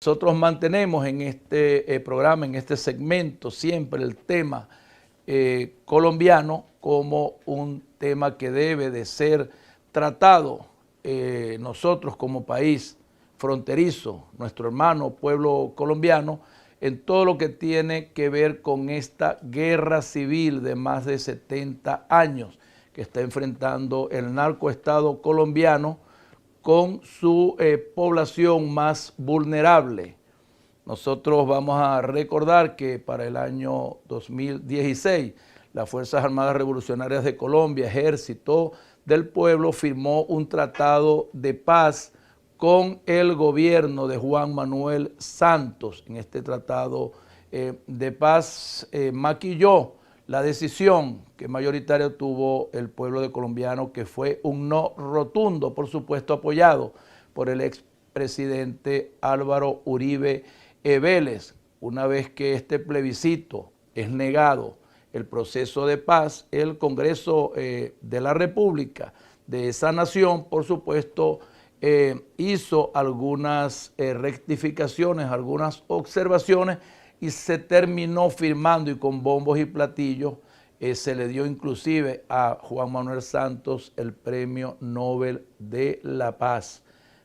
Nosotros mantenemos en este programa, en este segmento, siempre el tema colombiano como un tema que debe de ser tratado nosotros como país fronterizo, nuestro hermano pueblo colombiano, en todo lo que tiene que ver con esta guerra civil de más de 70 años que está enfrentando el narcoestado colombiano con su población más vulnerable. Nosotros vamos a recordar que para el año 2016 las Fuerzas Armadas Revolucionarias de Colombia, Ejército del Pueblo, firmó un tratado de paz con el gobierno de Juan Manuel Santos. En este tratado de paz maquilló la decisión que mayoritario tuvo el pueblo de colombiano, que fue un no rotundo, por supuesto apoyado por el expresidente Álvaro Uribe Vélez. Una vez que este plebiscito es negado, el proceso de paz, el Congreso de la República de esa nación, por supuesto, hizo algunas rectificaciones, algunas observaciones, y se terminó firmando, y con bombos y platillos se le dio inclusive a Juan Manuel Santos el Premio Nobel de la Paz.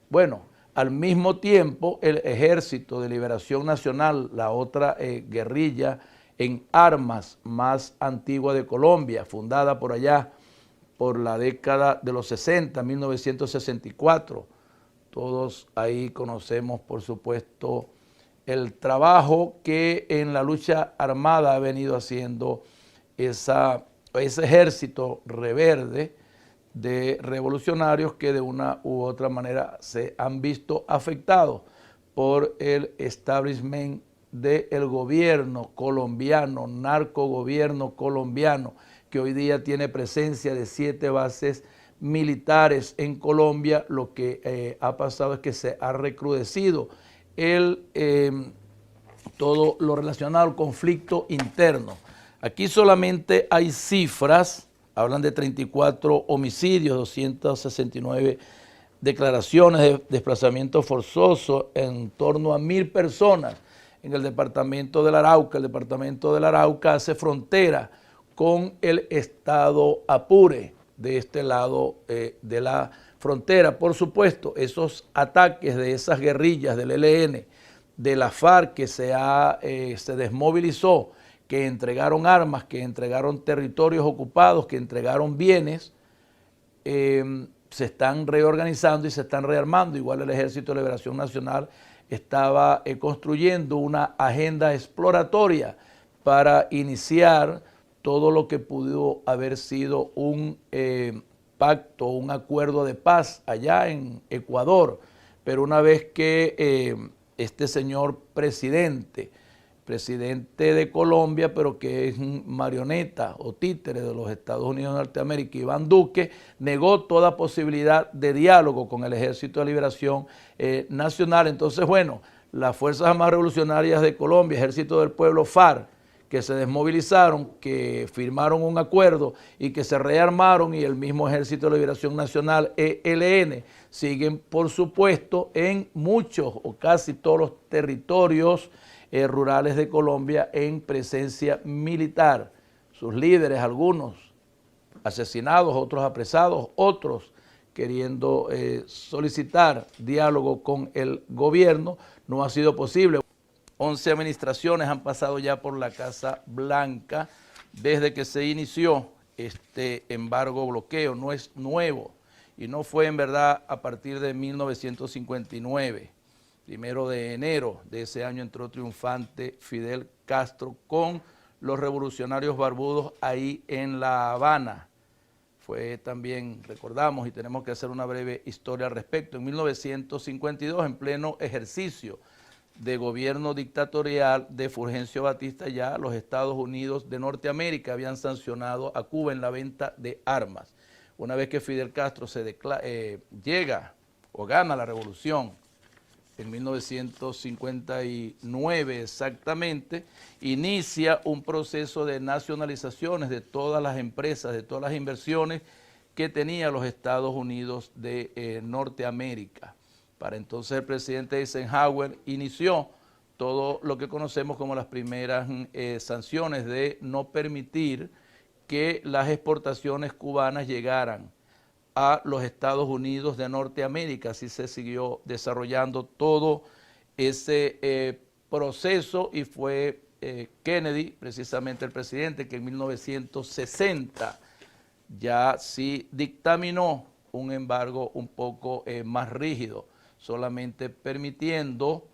Bueno, al mismo tiempo el Ejército de Liberación Nacional, la otra guerrilla en armas más antigua de Colombia, fundada por allá por la década de los 60, 1964, todos ahí conocemos, por supuesto, el trabajo que en la lucha armada ha venido haciendo ese ejército reverde de revolucionarios que de una u otra manera se han visto afectados por el establishment del gobierno colombiano, narcogobierno colombiano, que hoy día tiene presencia de 7 bases militares en Colombia. Lo que ha pasado es que se ha recrudecido todo lo relacionado al conflicto interno. Aquí solamente hay cifras, hablan de 34 homicidios, 269 declaraciones de desplazamiento forzoso, en torno a 1.000 personas en el departamento del Arauca. El departamento del Arauca hace frontera con el estado Apure, de este lado de la frontera. Por supuesto, esos ataques de esas guerrillas del ELN, de la FARC, que se desmovilizó, que entregaron armas, que entregaron territorios ocupados, que entregaron bienes, se están reorganizando y se están rearmando. Igual el Ejército de Liberación Nacional estaba construyendo una agenda exploratoria para iniciar todo lo que pudo haber sido un pacto, un acuerdo de paz allá en Ecuador. Pero una vez que este señor presidente de Colombia, pero que es marioneta o títere de los Estados Unidos de Norteamérica, Iván Duque, negó toda posibilidad de diálogo con el Ejército de Liberación Nacional. Entonces, bueno, las Fuerzas Armadas Revolucionarias de Colombia, Ejército del Pueblo, FARC, que se desmovilizaron, que firmaron un acuerdo y que se rearmaron, y el mismo Ejército de Liberación Nacional, ELN, siguen, por supuesto, en muchos o casi todos los territorios rurales de Colombia en presencia militar. Sus líderes, algunos asesinados, otros apresados, otros queriendo solicitar diálogo con el gobierno. No ha sido posible. 11 administraciones han pasado ya por la Casa Blanca desde que se inició este embargo bloqueo. No es nuevo y no fue en verdad a partir de 1959. 1 de enero de ese año entró triunfante Fidel Castro con los revolucionarios barbudos ahí en La Habana. Fue también, recordamos, y tenemos que hacer una breve historia al respecto, en 1952, en pleno ejercicio de gobierno dictatorial de Fulgencio Batista, ya los Estados Unidos de Norteamérica habían sancionado a Cuba en la venta de armas. Una vez que Fidel Castro llega o gana la revolución en 1959 exactamente, inicia un proceso de nacionalizaciones de todas las empresas, de todas las inversiones que tenía los Estados Unidos de Norteamérica. Para entonces el presidente Eisenhower inició todo lo que conocemos como las primeras sanciones de no permitir que las exportaciones cubanas llegaran a los Estados Unidos de Norteamérica. Así se siguió desarrollando todo ese proceso y fue Kennedy, precisamente el presidente, que en 1960 ya sí dictaminó un embargo un poco más rígido, solamente permitiendo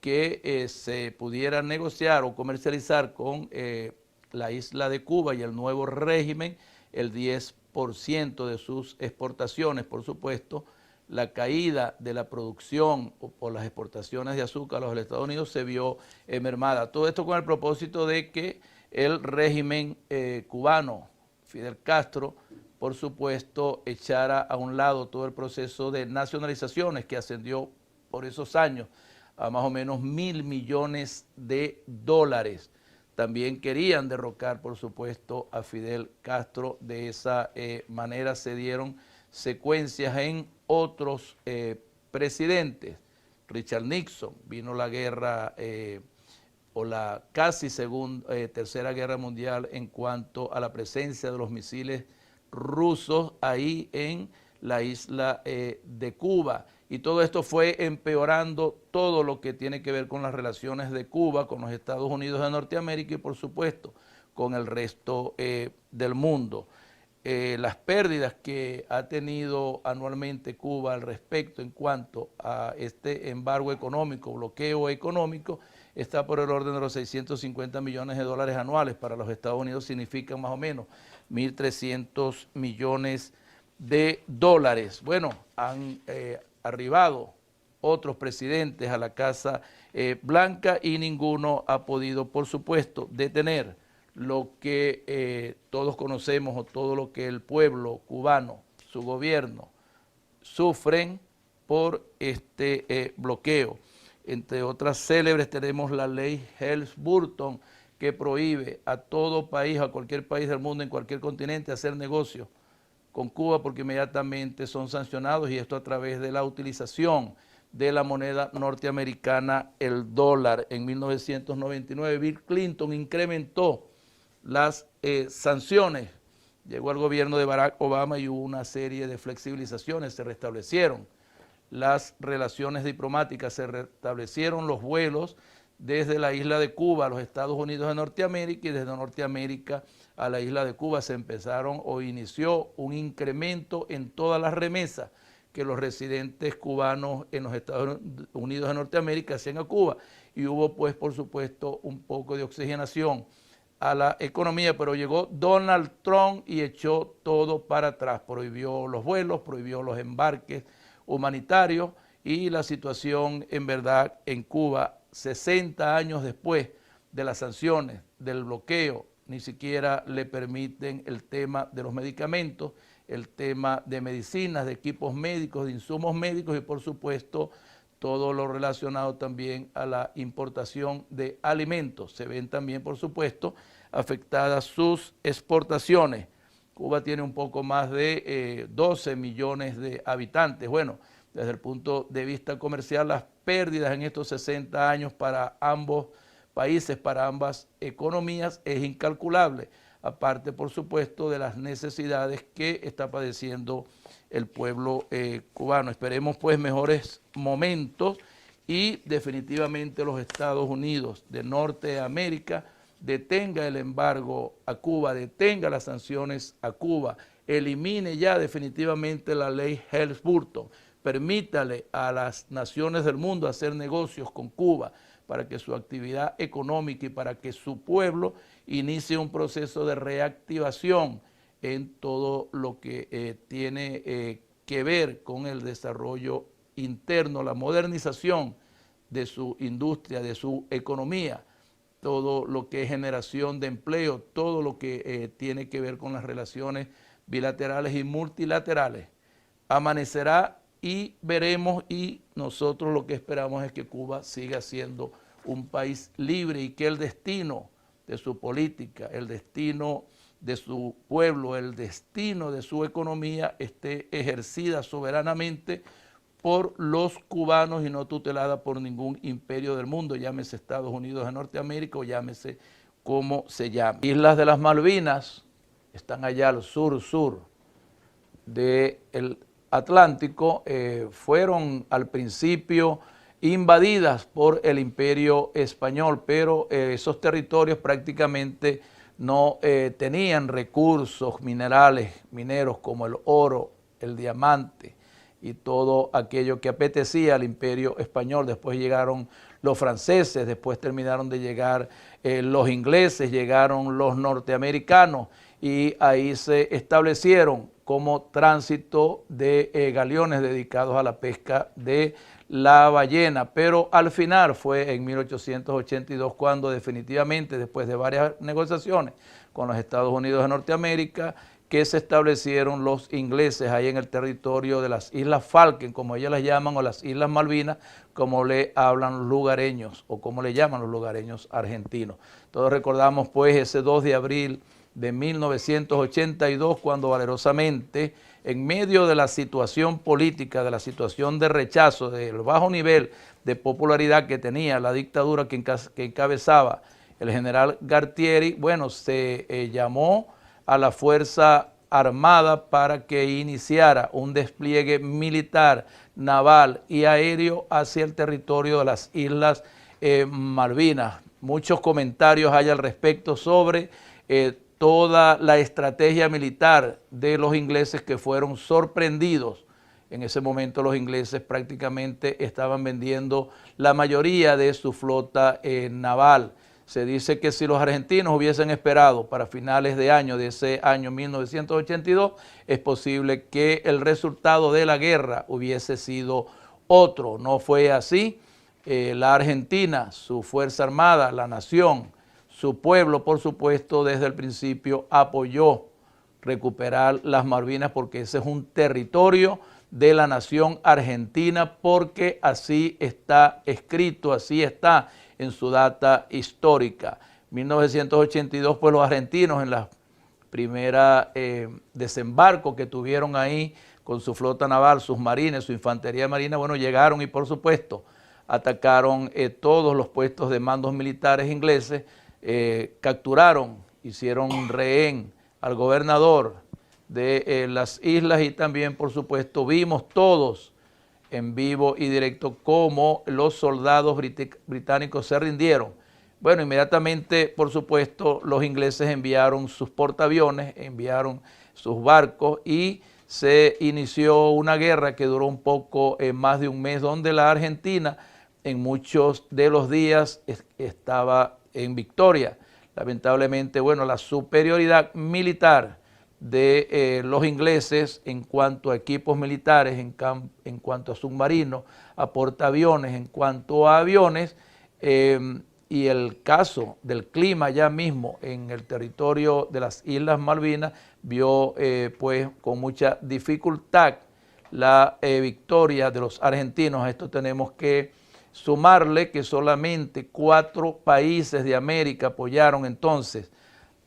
que se pudiera negociar o comercializar con la isla de Cuba y el nuevo régimen el 10% de sus exportaciones. Por supuesto, la caída de la producción o las exportaciones de azúcar a los Estados Unidos se vio mermada. Todo esto con el propósito de que el régimen cubano, Fidel Castro, por supuesto, echara a un lado todo el proceso de nacionalizaciones que ascendió por esos años a más o menos $1.000 millones. También querían derrocar, por supuesto, a Fidel Castro. De esa manera se dieron secuencias en otros presidentes. Richard Nixon, vino la guerra o la casi tercera guerra mundial en cuanto a la presencia de los misiles rusos ahí en la isla de Cuba. Y todo esto fue empeorando todo lo que tiene que ver con las relaciones de Cuba con los Estados Unidos de Norteamérica y por supuesto con el resto del mundo. Las pérdidas que ha tenido anualmente Cuba al respecto en cuanto a este embargo económico, bloqueo económico, está por el orden de los $650 millones anuales. Para los Estados Unidos significa más o menos 1.300 millones. Bueno, han arribado otros presidentes a la Casa Blanca y ninguno ha podido, por supuesto, detener lo que todos conocemos o todo lo que el pueblo cubano, su gobierno, sufren por este bloqueo. Entre otras célebres tenemos la ley Helms-Burton, que prohíbe a todo país, a cualquier país del mundo, en cualquier continente, hacer negocios con Cuba porque inmediatamente son sancionados, y esto a través de la utilización de la moneda norteamericana, el dólar. En 1999 Bill Clinton incrementó las sanciones, llegó al gobierno de Barack Obama y hubo una serie de flexibilizaciones, se restablecieron las relaciones diplomáticas, se restablecieron los vuelos desde la isla de Cuba a los Estados Unidos de Norteamérica, y desde Norteamérica a la isla de Cuba se empezaron o inició un incremento en todas las remesas que los residentes cubanos en los Estados Unidos de Norteamérica hacían a Cuba, y hubo pues por supuesto un poco de oxigenación a la economía, pero llegó Donald Trump y echó todo para atrás, prohibió los vuelos, prohibió los embarques humanitarios, y la situación en verdad en Cuba 60 años después de las sanciones, del bloqueo, ni siquiera le permiten el tema de los medicamentos, el tema de medicinas, de equipos médicos, de insumos médicos y por supuesto todo lo relacionado también a la importación de alimentos. Se ven también por supuesto afectadas sus exportaciones. Cuba tiene un poco más de 12 millones de habitantes. Bueno, desde el punto de vista comercial, las pérdidas en estos 60 años para ambos países, para ambas economías, es incalculable, aparte por supuesto de las necesidades que está padeciendo el pueblo cubano. Esperemos pues mejores momentos y definitivamente los Estados Unidos de Norteamérica detenga el embargo a Cuba, detenga las sanciones a Cuba, elimine ya definitivamente la ley Helms-Burton, permítale a las naciones del mundo hacer negocios con Cuba para que su actividad económica y para que su pueblo inicie un proceso de reactivación en todo lo que tiene que ver con el desarrollo interno, la modernización de su industria, de su economía, todo lo que es generación de empleo, todo lo que tiene que ver con las relaciones bilaterales y multilaterales. Amanecerá y veremos, y nosotros lo que esperamos es que Cuba siga siendo un país libre y que el destino de su política, el destino de su pueblo, el destino de su economía esté ejercida soberanamente por los cubanos y no tutelada por ningún imperio del mundo, llámese Estados Unidos de Norteamérica o llámese como se llame. Islas de las Malvinas están allá al sur del Atlántico, fueron al principio invadidas por el imperio español, pero esos territorios prácticamente no tenían recursos mineros como el oro, el diamante y todo aquello que apetecía al imperio español. Después llegaron los franceses, después terminaron de llegar los ingleses, llegaron los norteamericanos y ahí se establecieron como tránsito de galeones dedicados a la pesca de la ballena, pero al final fue en 1882 cuando definitivamente, después de varias negociaciones con los Estados Unidos de Norteamérica, que se establecieron los ingleses ahí en el territorio de las Islas Falkland, como ellas las llaman, o las Islas Malvinas, como le hablan los lugareños, o como le llaman los lugareños argentinos. Todos recordamos pues ese 2 de abril de 1982, cuando valerosamente, en medio de la situación política, de la situación de rechazo, del bajo nivel de popularidad que tenía la dictadura que encabezaba el general Galtieri, bueno, se llamó a la Fuerza Armada para que iniciara un despliegue militar, naval y aéreo hacia el territorio de las Islas Malvinas. Muchos comentarios hay al respecto sobre toda la estrategia militar de los ingleses, que fueron sorprendidos. En ese momento los ingleses prácticamente estaban vendiendo la mayoría de su flota naval. Se dice que si los argentinos hubiesen esperado para finales de año, de ese año 1982, es posible que el resultado de la guerra hubiese sido otro. No fue así. La Argentina, su Fuerza Armada, la nación, su pueblo, por supuesto, desde el principio apoyó recuperar las Malvinas, porque ese es un territorio de la nación argentina, porque así está escrito, así está en su data histórica. 1982, pues los argentinos en la primera desembarco que tuvieron ahí con su flota naval, sus marines, su infantería marina, bueno, llegaron y por supuesto atacaron todos los puestos de mandos militares ingleses, capturaron, hicieron rehén al gobernador de las islas y también por supuesto vimos todos en vivo y directo cómo los soldados británicos se rindieron. Bueno, inmediatamente, por supuesto, los ingleses enviaron sus portaaviones, enviaron sus barcos y se inició una guerra que duró un poco más de un mes, donde la Argentina en muchos de los días estaba en victoria. Lamentablemente, bueno, la superioridad militar de los ingleses en cuanto a equipos militares, en cuanto a submarinos, a portaaviones, en cuanto a aviones, y el caso del clima ya mismo en el territorio de las Islas Malvinas vio pues con mucha dificultad la victoria de los argentinos. A esto tenemos que sumarle que solamente 4 países de América apoyaron entonces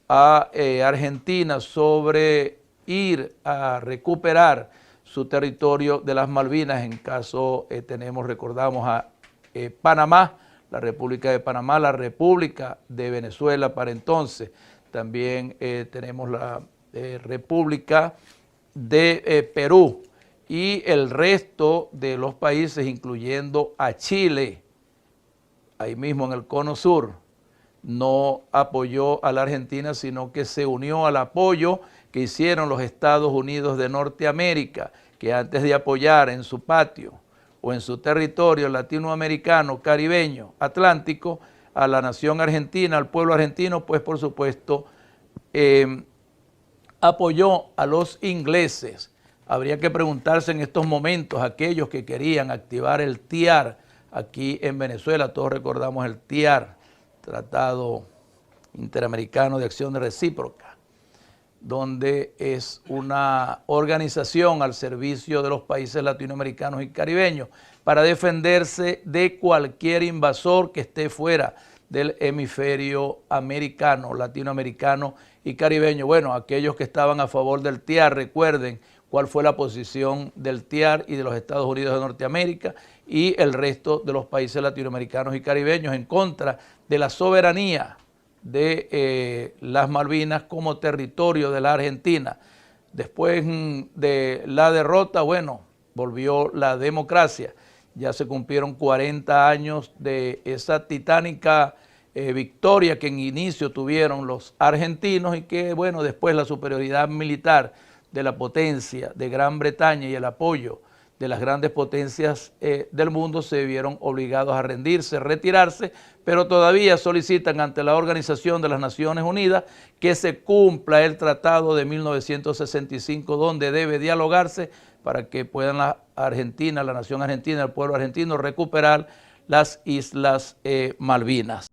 a Argentina sobre ir a recuperar su territorio de las Malvinas. En caso recordamos a Panamá, la República de Panamá, la República de Venezuela para entonces. También tenemos la República de Perú y el resto de los países, incluyendo a Chile, ahí mismo en el Cono Sur, no apoyó a la Argentina, sino que se unió al apoyo que hicieron los Estados Unidos de Norteamérica, que antes de apoyar en su patio o en su territorio latinoamericano, caribeño, atlántico, a la nación argentina, al pueblo argentino, pues por supuesto apoyó a los ingleses. Habría que preguntarse en estos momentos, aquellos que querían activar el TIAR aquí en Venezuela, todos recordamos el TIAR, Tratado Interamericano de Acción Recíproca, donde es una organización al servicio de los países latinoamericanos y caribeños para defenderse de cualquier invasor que esté fuera del hemisferio americano, latinoamericano y caribeño. Bueno, aquellos que estaban a favor del TIAR, recuerden cuál fue la posición del TIAR y de los Estados Unidos de Norteamérica y el resto de los países latinoamericanos y caribeños en contra de la soberanía de las Malvinas como territorio de la Argentina. Después de la derrota, bueno, volvió la democracia. Ya se cumplieron 40 años de esa titánica victoria que en inicio tuvieron los argentinos y que, bueno, después la superioridad militar de la potencia de Gran Bretaña y el apoyo de las grandes potencias del mundo se vieron obligados a rendirse, retirarse, pero todavía solicitan ante la Organización de las Naciones Unidas que se cumpla el Tratado de 1965, donde debe dialogarse para que puedan la Argentina, la nación argentina, el pueblo argentino recuperar las Islas Malvinas.